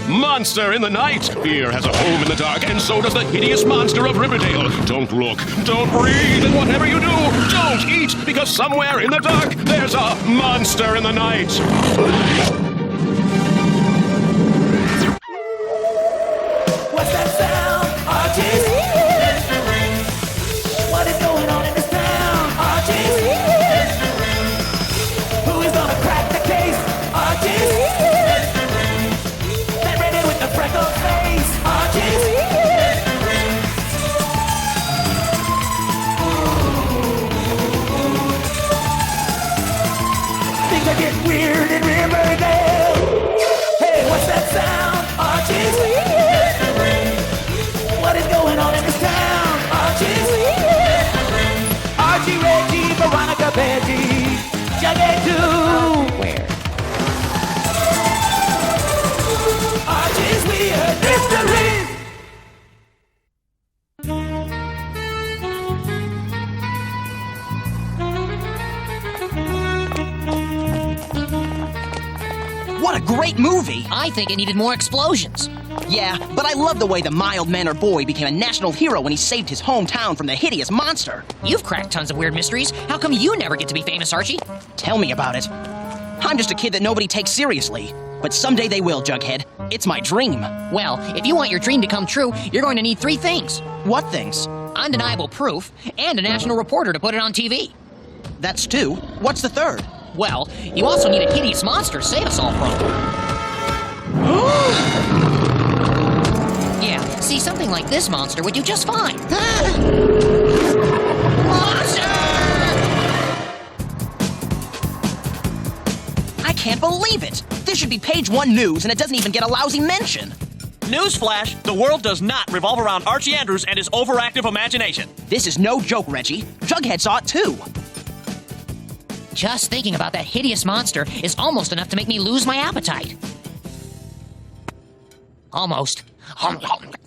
Monster in the night. Fear has a home in the dark, and so does the hideous monster of Riverdale. Don't look, don't breathe, and whatever you do, don't eat, because somewhere in the dark, there's a monster in the night. What's that sound? Archies? What is going on in this town? Archies? Who is gonna crack the case? Archies? That redhead with the freckled face? Archies? Things are getting weird in Riverdale. Hey, what's that sound? Archies? What is going on in this town? Archies? Archie, Reggie, Veronica, Veggie, Jughead too. Where? Archie's weird mysteries. What a great movie! I think it needed more explosions. Yeah, but I love the way the mild-mannered boy became a national hero when he saved his hometown from the hideous monster. You've cracked tons of weird mysteries. How come you never get to be famous, Archie? Tell me about it. I'm just a kid that nobody takes seriously. But someday they will, Jughead. It's my dream. Well, if you want your dream to come true, you're going to need 3 things. What things? Undeniable proof, and a national reporter to put it on TV. That's 2. What's the 3rd? Well, you also need a hideous monster to save us all from. Yeah, see, something like this monster would do just fine. Monster! I can't believe it! This should be page 1 news, and it doesn't even get a lousy mention. Newsflash, the world does not revolve around Archie Andrews and his overactive imagination. This is no joke, Reggie. Jughead saw it too. Just thinking about that hideous monster is almost enough to make me lose my appetite. Almost.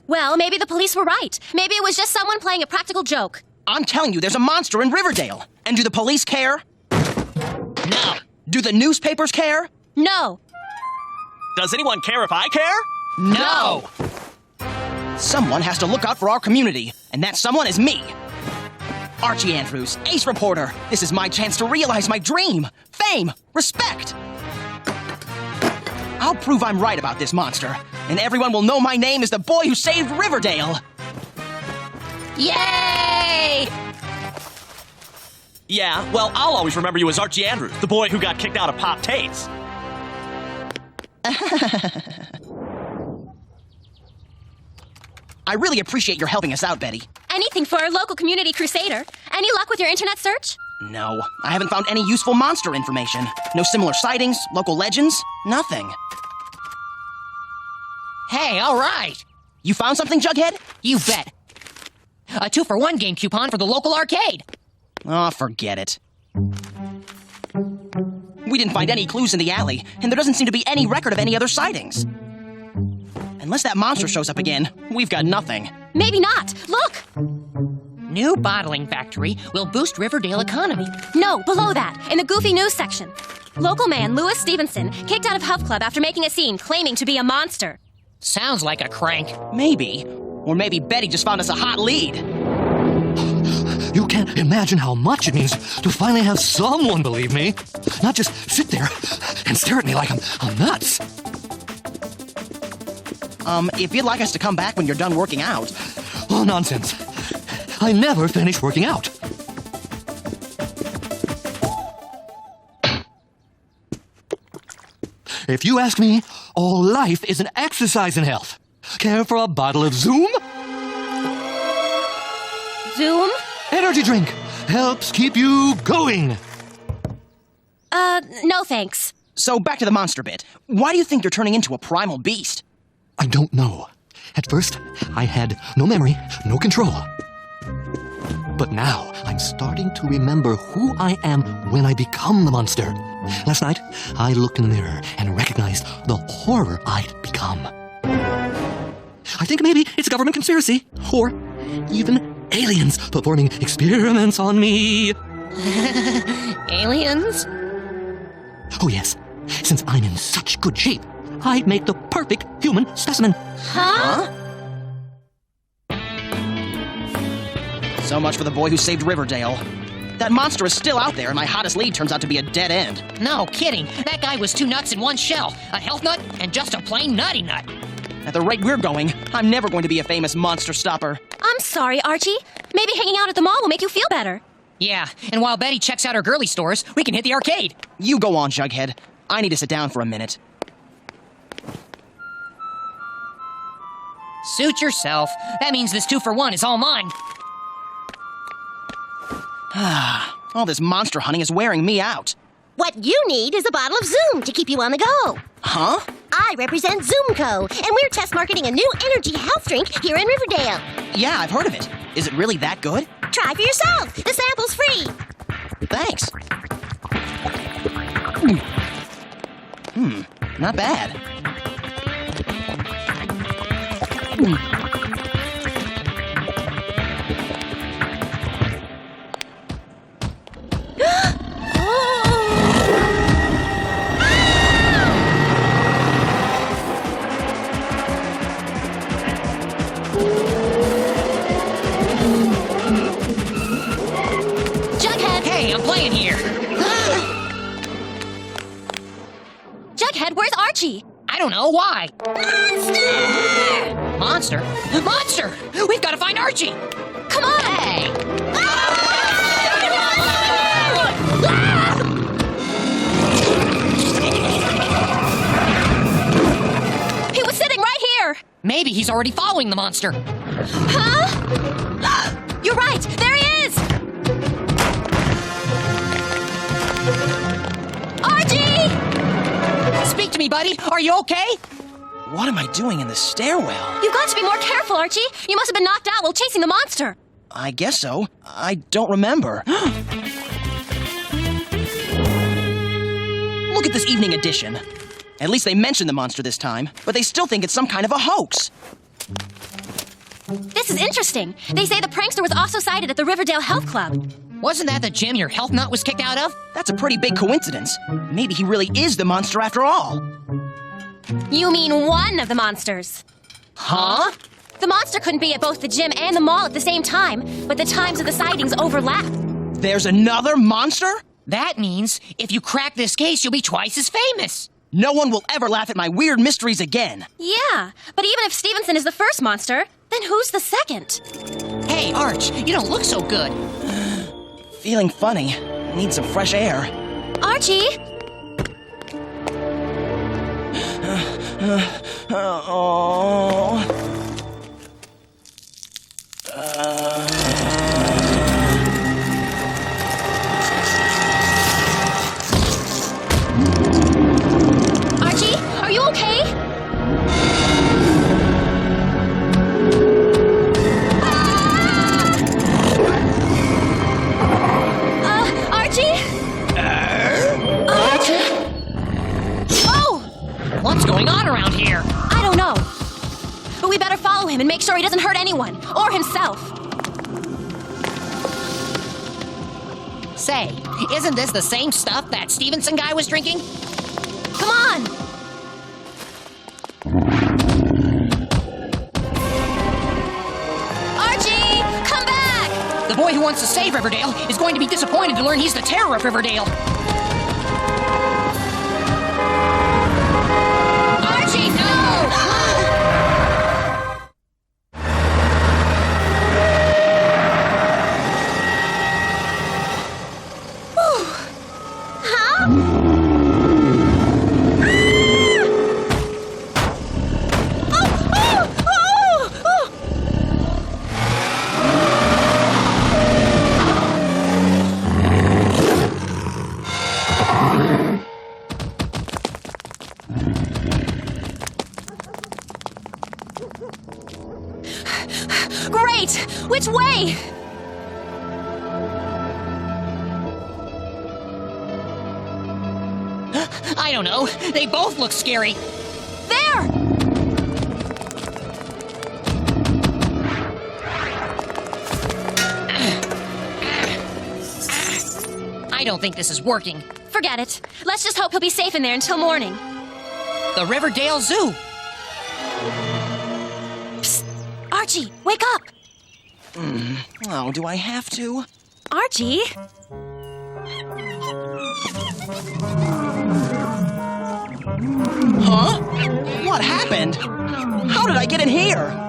Well, maybe the police were right. Maybe it was just someone playing a practical joke. I'm telling you, there's a monster in Riverdale. And do the police care? No. Do the newspapers care? No. Does anyone care if I care? No! Someone has to look out for our community, and that someone is me. Archie Andrews, ace reporter. This is my chance to realize my dream. Fame, respect. I'll prove I'm right about this monster, and everyone will know my name is the boy who saved Riverdale. Yay! Yeah, well, I'll always remember you as Archie Andrews, the boy who got kicked out of Pop Tates. I really appreciate your helping us out, Betty. Anything for our local community crusader. Any luck with your internet search? No, I haven't found any useful monster information. No similar sightings, local legends, nothing. Hey, all right. You found something, Jughead? You bet. A 2-for-1 game coupon for the local arcade. Oh, forget it. We didn't find any clues in the alley, and there doesn't seem to be any record of any other sightings. Unless that monster shows up again, we've got nothing. Maybe not. Look! New bottling factory will boost Riverdale economy. No, below that, in the goofy news section. Local man Louis Stevenson kicked out of Health Club after making a scene claiming to be a monster. Sounds like a crank. Maybe. Or maybe Betty just found us a hot lead. You can't imagine how much it means to finally have someone believe me. Not just sit there and stare at me like I'm nuts. If you'd like us to come back when you're done working out. Oh, nonsense. I never finish working out. If you ask me, all life is an exercise in health. Care for a bottle of Zoom? Zoom? Energy drink. Helps keep you going. No thanks. So back to the monster bit. Why do you think you're turning into a primal beast? I don't know. At first, I had no memory, no control. But now, I'm starting to remember who I am when I become the monster. Last night, I looked in the mirror and recognized the horror I'd become. I think maybe it's a government conspiracy, or even aliens performing experiments on me. Aliens? Oh yes, since I'm in such good shape, I'd make the perfect human specimen. Huh? So much for the boy who saved Riverdale. That monster is still out there, and my hottest lead turns out to be a dead end. No kidding. That guy was 2 nuts in one shell. A health nut and just a plain nutty nut. At the rate we're going, I'm never going to be a famous monster stopper. I'm sorry, Archie. Maybe hanging out at the mall will make you feel better. Yeah, and while Betty checks out her girly stores, we can hit the arcade. You go on, Jughead. I need to sit down for a minute. Suit yourself. That means this 2-for-1 is all mine. All this monster hunting is wearing me out. What you need is a bottle of Zoom to keep you on the go. Huh? I represent Zoomco, and we're test marketing a new energy health drink here in Riverdale. Yeah, I've heard of it. Is it really that good? Try for yourself. The sample's free. Thanks. Not bad. Jughead! Hey, I'm playing here. Jughead, where's Archie? I don't know why. Monster! Monster? Monster! We've got to find Archie. Come on! Hey! He was sitting right here! Maybe he's already following the monster. Huh? You're right! There he is! Archie! Speak to me, buddy. Are you okay? What am I doing in the stairwell? You've got to be more careful, Archie. You must have been knocked out while chasing the monster. I guess so. I don't remember. Look at this evening edition. At least they mention the monster this time, but they still think it's some kind of a hoax. This is interesting. They say the prankster was also sighted at the Riverdale Health Club. Wasn't that the gym your health nut was kicked out of? That's a pretty big coincidence. Maybe he really is the monster after all. You mean one of the monsters. Huh? The monster couldn't be at both the gym and the mall at the same time, but the times of the sightings overlap. There's another monster? That means if you crack this case, you'll be twice as famous. No one will ever laugh at my weird mysteries again. Yeah, but even if Stevenson is the first monster, then who's the second? Hey, Arch, you don't look so good. Feeling funny. Need some fresh air. Archie! Oh. Archie, are you okay? Archie? Oh! What's going on around here? I don't know. But we better follow him and make sure he doesn't hurt anyone, or himself. Say, isn't this the same stuff that Stevenson guy was drinking? Come on! Archie, come back! The boy who wants to save Riverdale is going to be disappointed to learn he's the terror of Riverdale. Archie, no! Great! Which way? I don't know. They both look scary. There! I don't think this is working. Forget it. Let's just hope he'll be safe in there until morning. The Riverdale Zoo. Archie, wake up! Oh, do I have to? Archie? Huh? What happened? How did I get in here?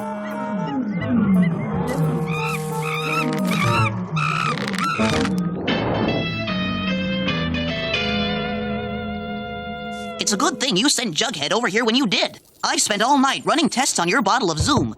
It's a good thing you sent Jughead over here when you did. I spent all night running tests on your bottle of Zoom.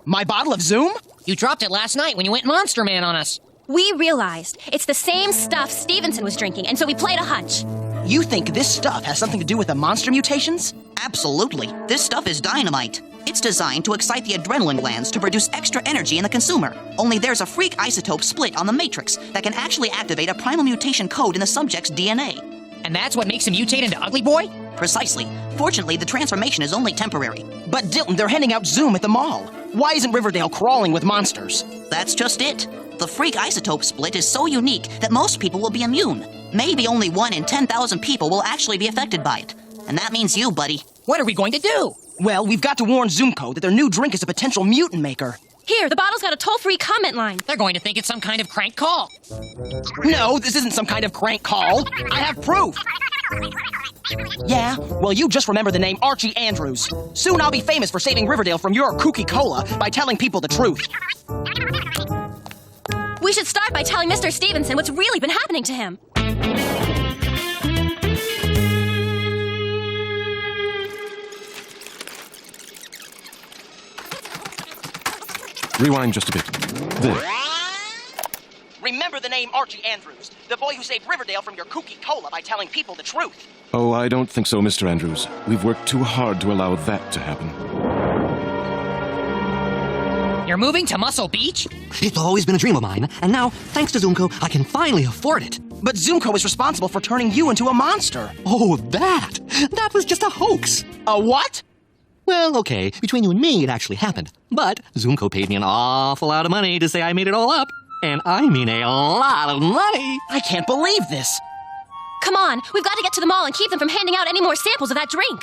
My bottle of Zoom? You dropped it last night when you went Monster Man on us. We realized it's the same stuff Stevenson was drinking, and so we played a hunch. You think this stuff has something to do with the monster mutations? Absolutely. This stuff is dynamite. It's designed to excite the adrenaline glands to produce extra energy in the consumer. Only there's a freak isotope split on the matrix that can actually activate a primal mutation code in the subject's DNA. And that's what makes him mutate into Ugly Boy? Precisely. Fortunately, the transformation is only temporary. But Dilton, they're handing out Zoom at the mall. Why isn't Riverdale crawling with monsters? That's just it. The freak isotope split is so unique that most people will be immune. Maybe only 1 in 10,000 people will actually be affected by it. And that means you, buddy. What are we going to do? Well, we've got to warn Zoomco that their new drink is a potential mutant maker. Here, the bottle's got a toll-free comment line. They're going to think it's some kind of crank call. No, this isn't some kind of crank call. I have proof. Yeah? Well, you just remember the name Archie Andrews. Soon I'll be famous for saving Riverdale from your kooky cola by telling people the truth. We should start by telling Mr. Stevenson what's really been happening to him. Rewind just a bit. There. Remember the name Archie Andrews, the boy who saved Riverdale from your kooky cola by telling people the truth. Oh, I don't think so, Mr. Andrews. We've worked too hard to allow that to happen. You're moving to Muscle Beach? It's always been a dream of mine, and now, thanks to Zoomco, I can finally afford it. But Zoomco is responsible for turning you into a monster. Oh, that! That was just a hoax. A what? Well, okay, between you and me, it actually happened. But Zoomco paid me an awful lot of money to say I made it all up. And I mean a lot of money. I can't believe this. Come on, we've got to get to the mall and keep them from handing out any more samples of that drink.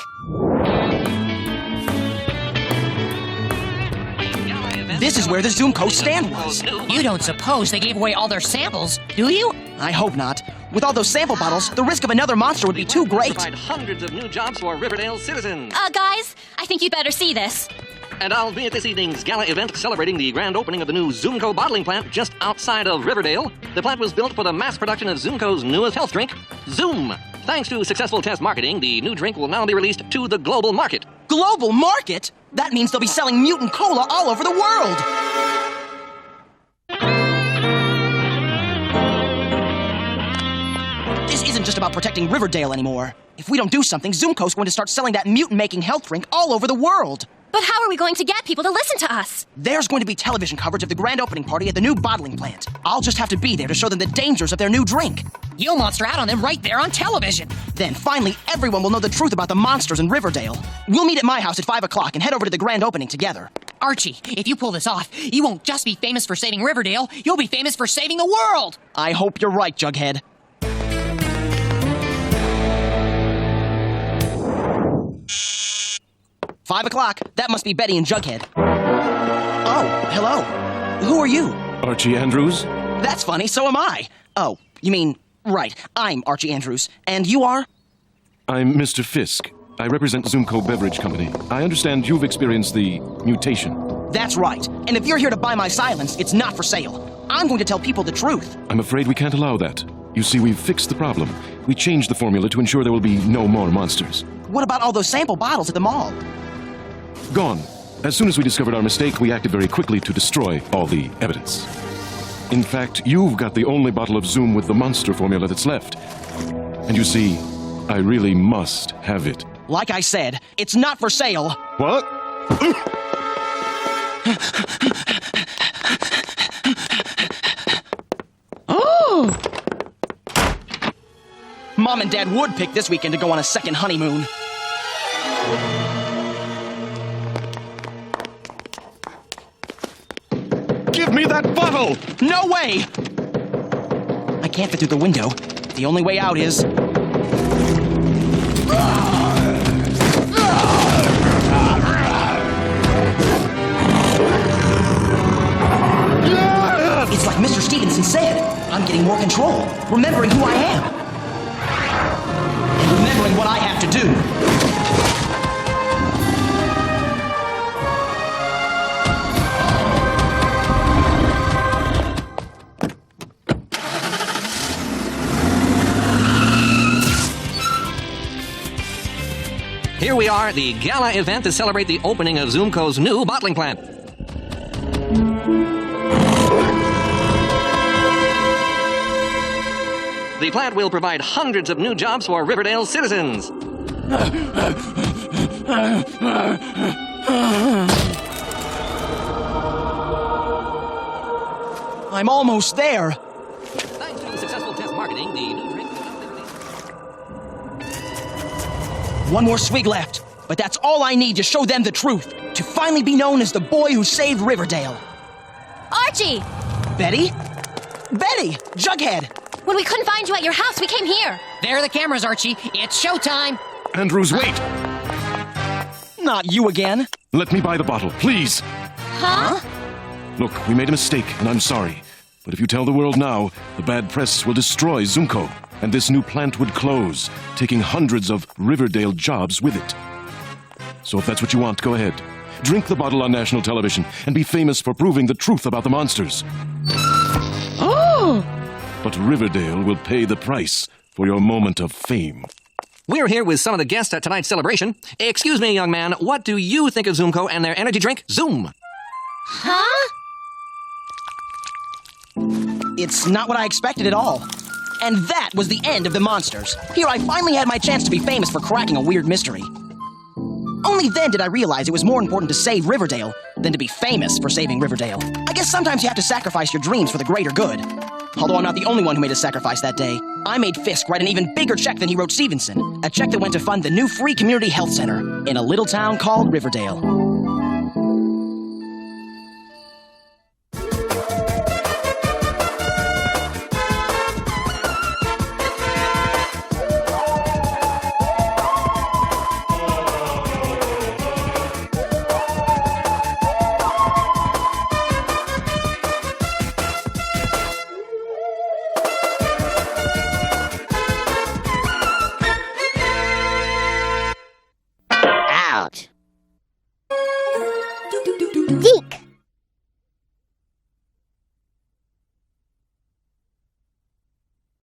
This is where the Zoomco stand was. You don't suppose they gave away all their samples, do you? I hope not. With all those sample bottles, the risk of another monster would be too great. Provide hundreds of new jobs for Riverdale citizens. Guys, I think you'd better see this. And I'll be at this evening's gala event celebrating the grand opening of the new Zoomco bottling plant just outside of Riverdale. The plant was built for the mass production of Zoomco's newest health drink, Zoom. Thanks to successful test marketing, the new drink will now be released to the global market. Global market? That means they'll be selling mutant cola all over the world. This isn't just about protecting Riverdale anymore. If we don't do something, Zoomco's going to start selling that mutant-making health drink all over the world. But how are we going to get people to listen to us? There's going to be television coverage of the grand opening party at the new bottling plant. I'll just have to be there to show them the dangers of their new drink. You'll monster out on them right there on television. Then finally, everyone will know the truth about the monsters in Riverdale. We'll meet at my house at 5 o'clock and head over to the grand opening together. Archie, if you pull this off, you won't just be famous for saving Riverdale, you'll be famous for saving the world. I hope you're right, Jughead. $5 o'clock. That must be Betty and Jughead. Oh, hello. Who are you? Archie Andrews? That's funny, so am I. Oh, you mean, right, I'm Archie Andrews. And you are? I'm Mr. Fisk. I represent Zoomco Beverage Company. I understand you've experienced the mutation. That's right. And if you're here to buy my silence, it's not for sale. I'm going to tell people the truth. I'm afraid we can't allow that. You see, we've fixed the problem. We changed the formula to ensure there will be no more monsters. What about all those sample bottles at the mall? Gone. As soon as we discovered our mistake, we acted very quickly to destroy all the evidence. In fact, you've got the only bottle of Zoom with the monster formula that's left. And you see, I really must have it. Like I said, it's not for sale. What? Oh! Mom and Dad would pick this weekend to go on a second honeymoon. Give me that bottle! No way! I can't fit through the window. The only way out is... control, remembering who I am. And remembering what I have to do. Here we are, the gala event to celebrate the opening of Zoomco's new bottling plant. The plant will provide hundreds of new jobs for Riverdale's citizens. I'm almost there. Thanks to successful test marketing, the new drink... One more swig left, but that's all I need to show them the truth. To finally be known as the boy who saved Riverdale. Archie! Betty? Betty! Jughead! When we couldn't find you at your house, we came here. There are the cameras, Archie. It's showtime. Andrews, wait! Not you again. Let me buy the bottle, please. Huh? Look, we made a mistake, and I'm sorry. But if you tell the world now, the bad press will destroy Zoomco, and this new plant would close, taking hundreds of Riverdale jobs with it. So if that's what you want, go ahead. Drink the bottle on national television and be famous for proving the truth about the monsters. Oh! But Riverdale will pay the price for your moment of fame. We're here with some of the guests at tonight's celebration. Excuse me, young man, what do you think of Zoomco and their energy drink, Zoom? Huh? It's not what I expected at all. And that was the end of the monsters. Here I finally had my chance to be famous for cracking a weird mystery. Only then did I realize it was more important to save Riverdale than to be famous for saving Riverdale. I guess sometimes you have to sacrifice your dreams for the greater good. Although I'm not the only one who made a sacrifice that day. I made Fisk write an even bigger check than he wrote Stevenson. A check that went to fund the new free community health center in a little town called Riverdale.